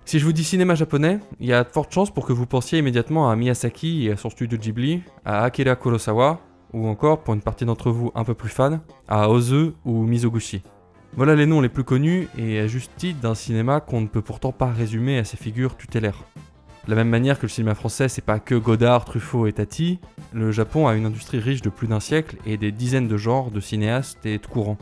Si je vous dis cinéma japonais, il y a de fortes chances pour que vous pensiez immédiatement à Miyazaki et à son studio Ghibli, à Akira Kurosawa, ou encore, pour une partie d'entre vous un peu plus fans, à Ozu ou Mizoguchi. Voilà les noms les plus connus et à juste titre d'un cinéma qu'on ne peut pourtant pas résumer à ses figures tutélaires. De la même manière que le cinéma français c'est pas que Godard, Truffaut et Tati, le Japon a une industrie riche de plus d'un siècle et des dizaines de genres, de cinéastes et de courants.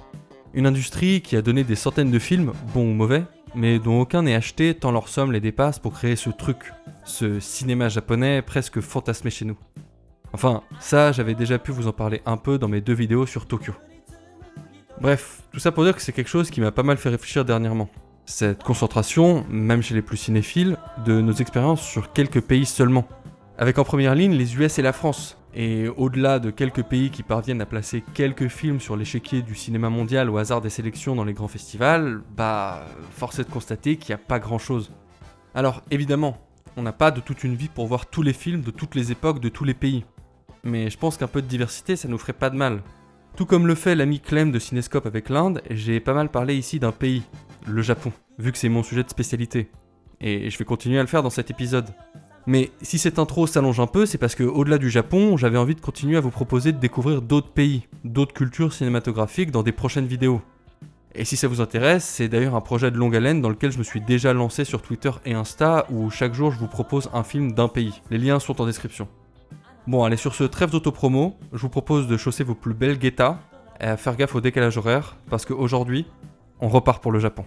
Une industrie qui a donné des centaines de films, bons ou mauvais, mais dont aucun n'est acheté tant leur somme les dépasse pour créer ce truc, ce cinéma japonais presque fantasmé chez nous. Enfin, ça j'avais déjà pu vous en parler un peu dans mes 2 vidéos sur Tokyo. Bref, tout ça pour dire que c'est quelque chose qui m'a pas mal fait réfléchir dernièrement. Cette concentration, même chez les plus cinéphiles, de nos expériences sur quelques pays seulement. Avec en première ligne les US et la France. Et au-delà de quelques pays qui parviennent à placer quelques films sur l'échiquier du cinéma mondial au hasard des sélections dans les grands festivals, force est de constater qu'il n'y a pas grand-chose. Alors évidemment, on n'a pas de toute une vie pour voir tous les films de toutes les époques de tous les pays. Mais je pense qu'un peu de diversité ça nous ferait pas de mal. Tout comme le fait l'ami Clem de Cinescope avec l'Inde, j'ai pas mal parlé ici d'un pays, le Japon, vu que c'est mon sujet de spécialité. Et je vais continuer à le faire dans cet épisode. Mais si cette intro s'allonge un peu, c'est parce que au-delà du Japon, j'avais envie de continuer à vous proposer de découvrir d'autres pays, d'autres cultures cinématographiques dans des prochaines vidéos. Et si ça vous intéresse, c'est d'ailleurs un projet de longue haleine dans lequel je me suis déjà lancé sur Twitter et Insta, où chaque jour je vous propose un film d'un pays. Les liens sont en description. Bon allez, sur ce trêve d'autopromo, je vous propose de chausser vos plus belles guettas et à faire gaffe au décalage horaire, parce qu'aujourd'hui, on repart pour le Japon.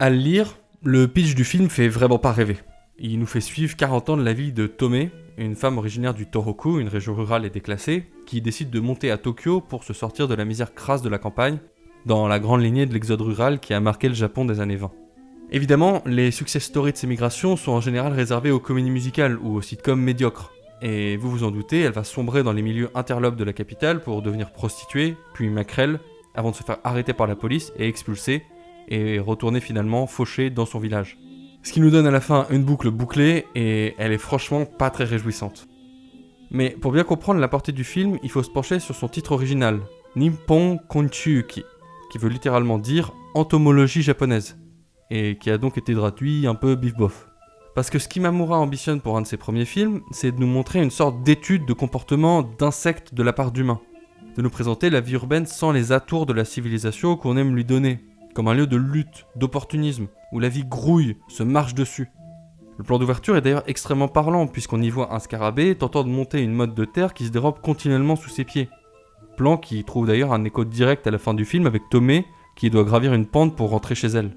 À le lire, le pitch du film fait vraiment pas rêver. Il nous fait suivre 40 ans de la vie de Tomé, une femme originaire du Tohoku, une région rurale et déclassée, qui décide de monter à Tokyo pour se sortir de la misère crasse de la campagne, dans la grande lignée de l'exode rural qui a marqué le Japon des années 20. Évidemment, les success stories de ces migrations sont en général réservées aux comédies musicales ou aux sitcoms médiocres. Et vous vous en doutez, elle va sombrer dans les milieux interlopes de la capitale pour devenir prostituée, puis maquerelle, avant de se faire arrêter par la police et expulsée, et retourner finalement fauchée dans son village. Ce qui nous donne à la fin une boucle bouclée, et elle est franchement pas très réjouissante. Mais pour bien comprendre la portée du film, il faut se pencher sur son titre original, Nippon Konchuuki, qui veut littéralement dire entomologie japonaise, et qui a donc été traduit un peu bif-bof. Parce que ce qu'Imamura ambitionne pour un de ses premiers films, c'est de nous montrer une sorte d'étude de comportement d'insectes de la part d'humains, de nous présenter la vie urbaine sans les atours de la civilisation qu'on aime lui donner, comme un lieu de lutte, d'opportunisme, où la vie grouille, se marche dessus. Le plan d'ouverture est d'ailleurs extrêmement parlant, puisqu'on y voit un scarabée tentant de monter une motte de terre qui se dérobe continuellement sous ses pieds. Plan qui trouve d'ailleurs un écho direct à la fin du film avec Tomé, qui doit gravir une pente pour rentrer chez elle.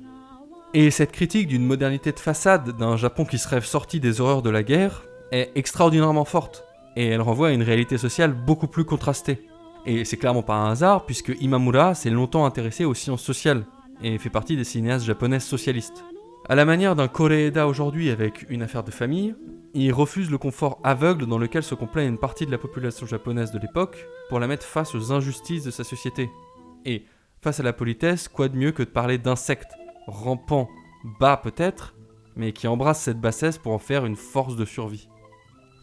Et cette critique d'une modernité de façade, d'un Japon qui se rêve sorti des horreurs de la guerre, est extraordinairement forte, et elle renvoie à une réalité sociale beaucoup plus contrastée. Et c'est clairement pas un hasard, puisque Imamura s'est longtemps intéressé aux sciences sociales, et fait partie des cinéastes japonais socialistes. À la manière d'un Koreeda aujourd'hui avec Une affaire de famille, il refuse le confort aveugle dans lequel se complaît une partie de la population japonaise de l'époque pour la mettre face aux injustices de sa société. Et face à la politesse, quoi de mieux que de parler d'insectes, rampants, bas peut-être, mais qui embrassent cette bassesse pour en faire une force de survie.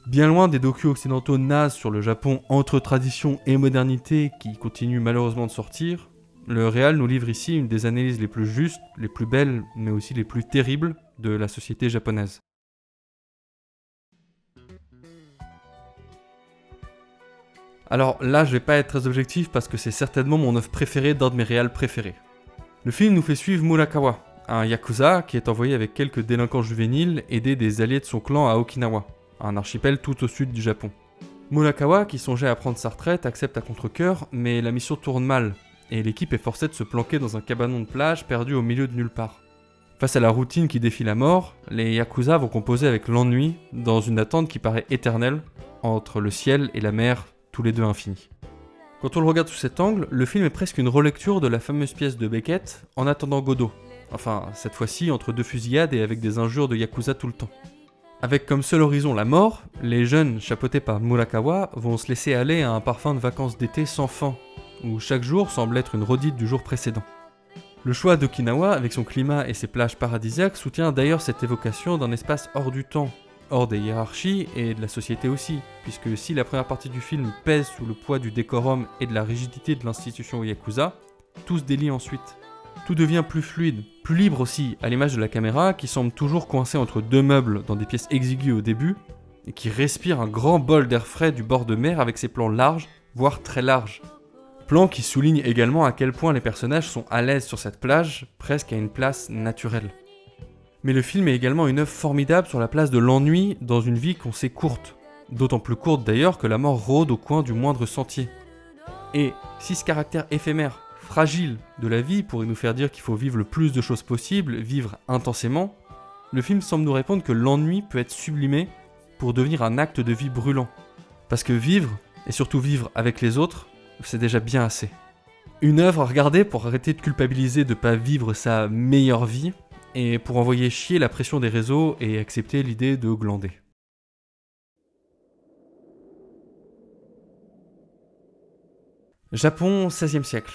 Bien loin des docus occidentaux nazes sur le Japon entre tradition et modernité qui continuent malheureusement de sortir, le réal nous livre ici une des analyses les plus justes, les plus belles, mais aussi les plus terribles de la société japonaise. Alors là, je vais pas être très objectif parce que c'est certainement mon œuvre préférée d'un de mes réals préférés. Le film nous fait suivre Murakawa, un yakuza qui est envoyé avec quelques délinquants juvéniles aider des alliés de son clan à Okinawa, un archipel tout au sud du Japon. Murakawa, qui songeait à prendre sa retraite, accepte à contre-cœur, mais la mission tourne mal, et l'équipe est forcée de se planquer dans un cabanon de plage perdu au milieu de nulle part. Face à la routine qui défie la mort, les yakuza vont composer avec l'ennui dans une attente qui paraît éternelle, entre le ciel et la mer, tous les deux infinis. Quand on le regarde sous cet angle, le film est presque une relecture de la fameuse pièce de Beckett, En attendant Godot, Enfin, cette fois-ci entre 2 fusillades et avec des injures de Yakuza tout le temps. Avec comme seul horizon la mort, les jeunes, chapeautés par Murakawa, vont se laisser aller à un parfum de vacances d'été sans fin, où chaque jour semble être une redite du jour précédent. Le choix d'Okinawa, avec son climat et ses plages paradisiaques, soutient d'ailleurs cette évocation d'un espace hors du temps, hors des hiérarchies et de la société aussi, puisque si la première partie du film pèse sous le poids du décorum et de la rigidité de l'institution Yakuza, tout se délie ensuite. Tout devient plus fluide, plus libre aussi, à l'image de la caméra qui semble toujours coincée entre 2 meubles dans des pièces exiguës au début, et qui respire un grand bol d'air frais du bord de mer avec ses plans larges, voire très larges. Plans qui soulignent également à quel point les personnages sont à l'aise sur cette plage, presque à une place naturelle. Mais le film est également une œuvre formidable sur la place de l'ennui dans une vie qu'on sait courte, d'autant plus courte d'ailleurs que la mort rôde au coin du moindre sentier. Et si ce caractère éphémère, fragile de la vie pourrait nous faire dire qu'il faut vivre le plus de choses possible, vivre intensément, le film semble nous répondre que l'ennui peut être sublimé pour devenir un acte de vie brûlant. Parce que vivre, et surtout vivre avec les autres, c'est déjà bien assez. Une œuvre à regarder pour arrêter de culpabiliser de pas vivre sa meilleure vie, et pour envoyer chier la pression des réseaux et accepter l'idée de glander. Japon, 16e siècle.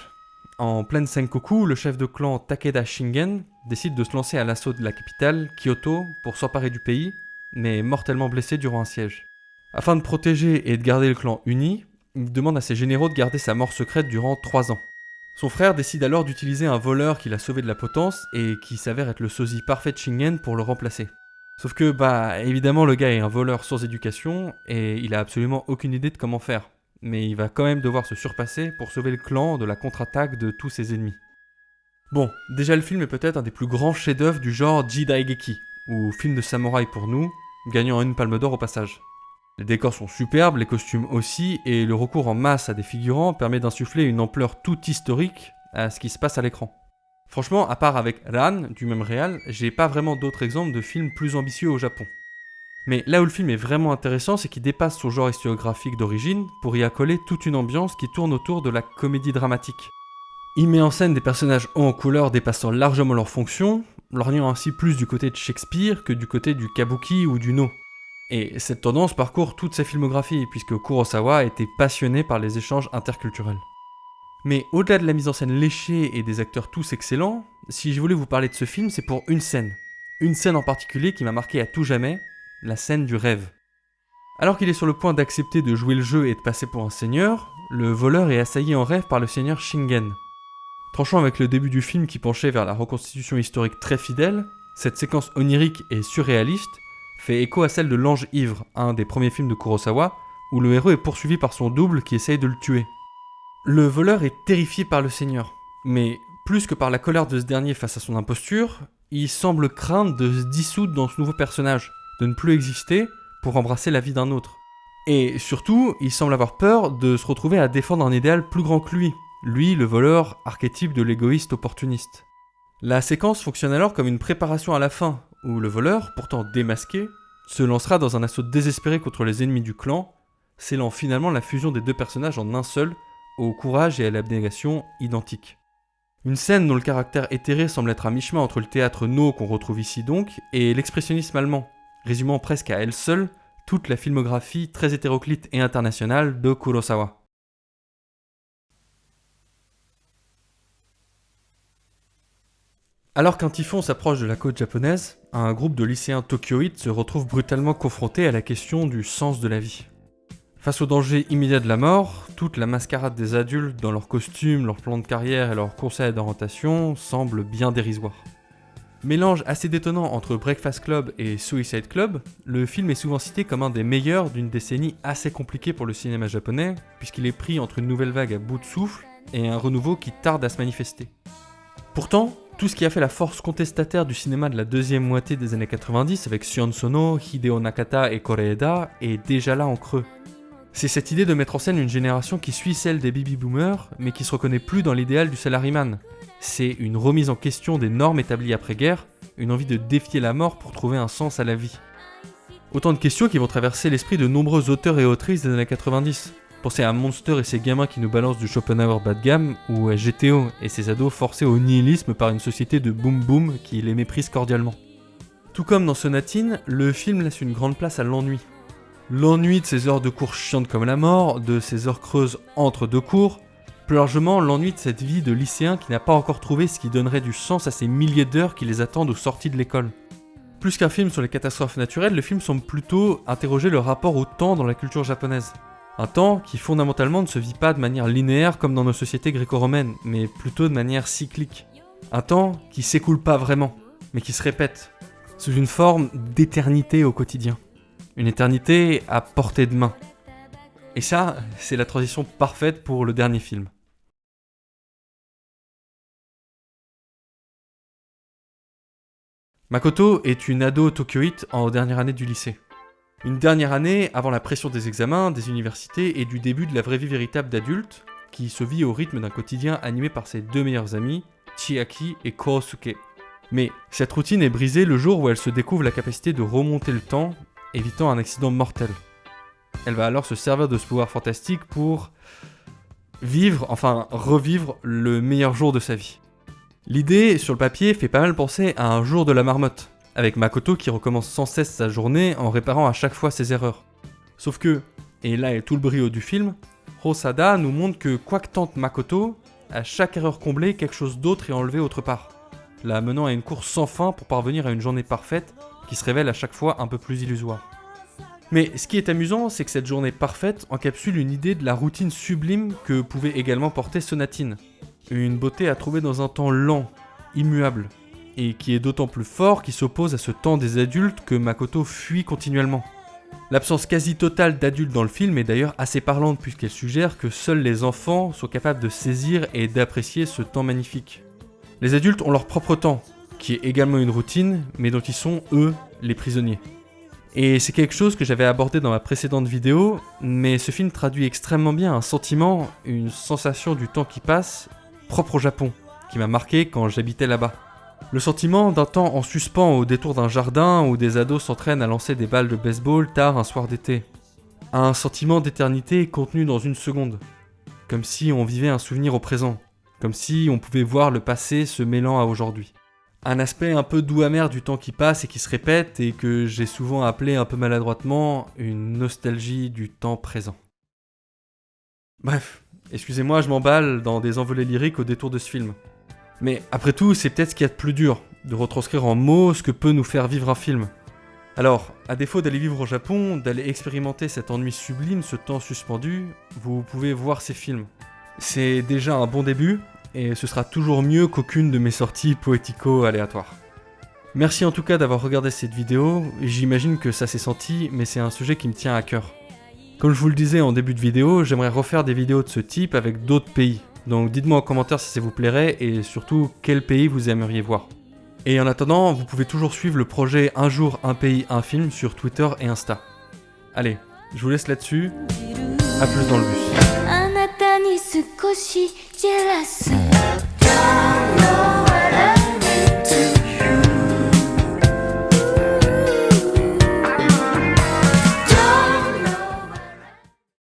En pleine Senkoku, le chef de clan Takeda Shingen décide de se lancer à l'assaut de la capitale, Kyoto, pour s'emparer du pays, mais mortellement blessé durant un siège. Afin de protéger et de garder le clan uni, il demande à ses généraux de garder sa mort secrète durant 3 ans. Son frère décide alors d'utiliser un voleur qui l'a sauvé de la potence et qui s'avère être le sosie parfait de Shingen pour le remplacer. Sauf que, évidemment, le gars est un voleur sans éducation et il a absolument aucune idée de comment faire. Mais il va quand même devoir se surpasser pour sauver le clan de la contre-attaque de tous ses ennemis. Bon, déjà le film est peut-être un des plus grands chefs-d'œuvre du genre Jidaigeki, ou film de samouraï pour nous, gagnant une palme d'or au passage. Les décors sont superbes, les costumes aussi, et le recours en masse à des figurants permet d'insuffler une ampleur toute historique à ce qui se passe à l'écran. Franchement, à part avec Ran, du même réal, j'ai pas vraiment d'autres exemples de films plus ambitieux au Japon. Mais là où le film est vraiment intéressant, c'est qu'il dépasse son genre historiographique d'origine pour y accoler toute une ambiance qui tourne autour de la comédie dramatique. Il met en scène des personnages hauts en couleur dépassant largement leurs fonctions, lorgnant ainsi plus du côté de Shakespeare que du côté du kabuki ou du no. Et cette tendance parcourt toute sa filmographie, puisque Kurosawa était passionné par les échanges interculturels. Mais au-delà de la mise en scène léchée et des acteurs tous excellents, si je voulais vous parler de ce film, c'est pour une scène. Une scène en particulier qui m'a marqué à tout jamais, la scène du rêve. Alors qu'il est sur le point d'accepter de jouer le jeu et de passer pour un seigneur, le voleur est assailli en rêve par le seigneur Shingen. Tranchant avec le début du film qui penchait vers la reconstitution historique très fidèle, cette séquence onirique et surréaliste fait écho à celle de L'Ange ivre, un des premiers films de Kurosawa, où le héros est poursuivi par son double qui essaye de le tuer. Le voleur est terrifié par le seigneur, mais plus que par la colère de ce dernier face à son imposture, il semble craindre de se dissoudre dans ce nouveau personnage, de ne plus exister pour embrasser la vie d'un autre. Et surtout, il semble avoir peur de se retrouver à défendre un idéal plus grand que lui, le voleur, archétype de l'égoïste opportuniste. La séquence fonctionne alors comme une préparation à la fin, où le voleur, pourtant démasqué, se lancera dans un assaut désespéré contre les ennemis du clan, scellant finalement la fusion des 2 personnages en un seul, au courage et à l'abnégation identiques. Une scène dont le caractère éthéré semble être à mi-chemin entre le théâtre no qu'on retrouve ici donc, et l'expressionnisme allemand, résumant presque à elle seule toute la filmographie très hétéroclite et internationale de Kurosawa. Alors qu'un typhon s'approche de la côte japonaise, un groupe de lycéens tokyoïtes se retrouve brutalement confronté à la question du sens de la vie. Face au danger immédiat de la mort, toute la mascarade des adultes dans leurs costumes, leurs plans de carrière et leurs conseils d'orientation semble bien dérisoire. Mélange assez détonnant entre Breakfast Club et Suicide Club, le film est souvent cité comme un des meilleurs d'une décennie assez compliquée pour le cinéma japonais, puisqu'il est pris entre une nouvelle vague à bout de souffle et un renouveau qui tarde à se manifester. Pourtant, tout ce qui a fait la force contestataire du cinéma de la deuxième moitié des années 90 avec Sion Sono, Hideo Nakata et Koreeda est déjà là en creux. C'est cette idée de mettre en scène une génération qui suit celle des baby-boomers, mais qui se reconnaît plus dans l'idéal du salaryman. C'est une remise en question des normes établies après-guerre, une envie de défier la mort pour trouver un sens à la vie. Autant de questions qui vont traverser l'esprit de nombreux auteurs et autrices des années 90. Pensez à Monster et ses gamins qui nous balancent du Schopenhauer bas de gamme, ou à GTO et ses ados forcés au nihilisme par une société de boom boom qui les méprise cordialement. Tout comme dans Sonatine, le film laisse une grande place à l'ennui. L'ennui de ces heures de cours chiantes comme la mort, de ces heures creuses entre deux cours, plus largement l'ennui de cette vie de lycéen qui n'a pas encore trouvé ce qui donnerait du sens à ces milliers d'heures qui les attendent aux sorties de l'école. Plus qu'un film sur les catastrophes naturelles, le film semble plutôt interroger le rapport au temps dans la culture japonaise. Un temps qui fondamentalement ne se vit pas de manière linéaire comme dans nos sociétés gréco-romaines, mais plutôt de manière cyclique. Un temps qui s'écoule pas vraiment, mais qui se répète, sous une forme d'éternité au quotidien. Une éternité à portée de main. Et ça, c'est la transition parfaite pour le dernier film. Makoto est une ado tokyoïte en dernière année du lycée. Une dernière année avant la pression des examens, des universités et du début de la vraie vie véritable d'adulte, qui se vit au rythme d'un quotidien animé par ses deux meilleurs amis, Chiaki et Kousuke. Mais cette routine est brisée le jour où elle se découvre la capacité de remonter le temps, évitant un accident mortel. Elle va alors se servir de ce pouvoir fantastique pour revivre le meilleur jour de sa vie. L'idée, sur le papier, fait pas mal penser à un jour de la marmotte, avec Makoto qui recommence sans cesse sa journée en réparant à chaque fois ses erreurs. Sauf que, et là est tout le brio du film, Hosada nous montre que quoi que tente Makoto, à chaque erreur comblée, quelque chose d'autre est enlevé autre part, la menant à une course sans fin pour parvenir à une journée parfaite qui se révèle à chaque fois un peu plus illusoire. Mais ce qui est amusant, c'est que cette journée parfaite encapsule une idée de la routine sublime que pouvait également porter Sonatine. Une beauté à trouver dans un temps lent, immuable, et qui est d'autant plus fort qu'il s'oppose à ce temps des adultes que Makoto fuit continuellement. L'absence quasi totale d'adultes dans le film est d'ailleurs assez parlante puisqu'elle suggère que seuls les enfants sont capables de saisir et d'apprécier ce temps magnifique. Les adultes ont leur propre temps, qui est également une routine, mais dont ils sont, eux, les prisonniers. Et c'est quelque chose que j'avais abordé dans ma précédente vidéo, mais ce film traduit extrêmement bien un sentiment, une sensation du temps qui passe, propre au Japon, qui m'a marqué quand j'habitais là-bas. Le sentiment d'un temps en suspens au détour d'un jardin où des ados s'entraînent à lancer des balles de baseball tard un soir d'été. Un sentiment d'éternité contenu dans une seconde. Comme si on vivait un souvenir au présent. Comme si on pouvait voir le passé se mêlant à aujourd'hui. Un aspect un peu doux amer du temps qui passe et qui se répète et que j'ai souvent appelé un peu maladroitement une nostalgie du temps présent. Bref, excusez-moi, je m'emballe dans des envolées lyriques au détour de ce film. Mais après tout, c'est peut-être ce qu'il y a de plus dur, de retranscrire en mots ce que peut nous faire vivre un film. Alors, à défaut d'aller vivre au Japon, d'aller expérimenter cet ennui sublime, ce temps suspendu, vous pouvez voir ces films. C'est déjà un bon début, et ce sera toujours mieux qu'aucune de mes sorties poético-aléatoires. Merci en tout cas d'avoir regardé cette vidéo, j'imagine que ça s'est senti, mais c'est un sujet qui me tient à cœur. Comme je vous le disais en début de vidéo, j'aimerais refaire des vidéos de ce type avec d'autres pays. Donc dites-moi en commentaire si ça vous plairait et surtout quel pays vous aimeriez voir. Et en attendant, vous pouvez toujours suivre le projet Un jour, un pays, un film sur Twitter et Insta. Allez, je vous laisse là-dessus, à plus dans le bus.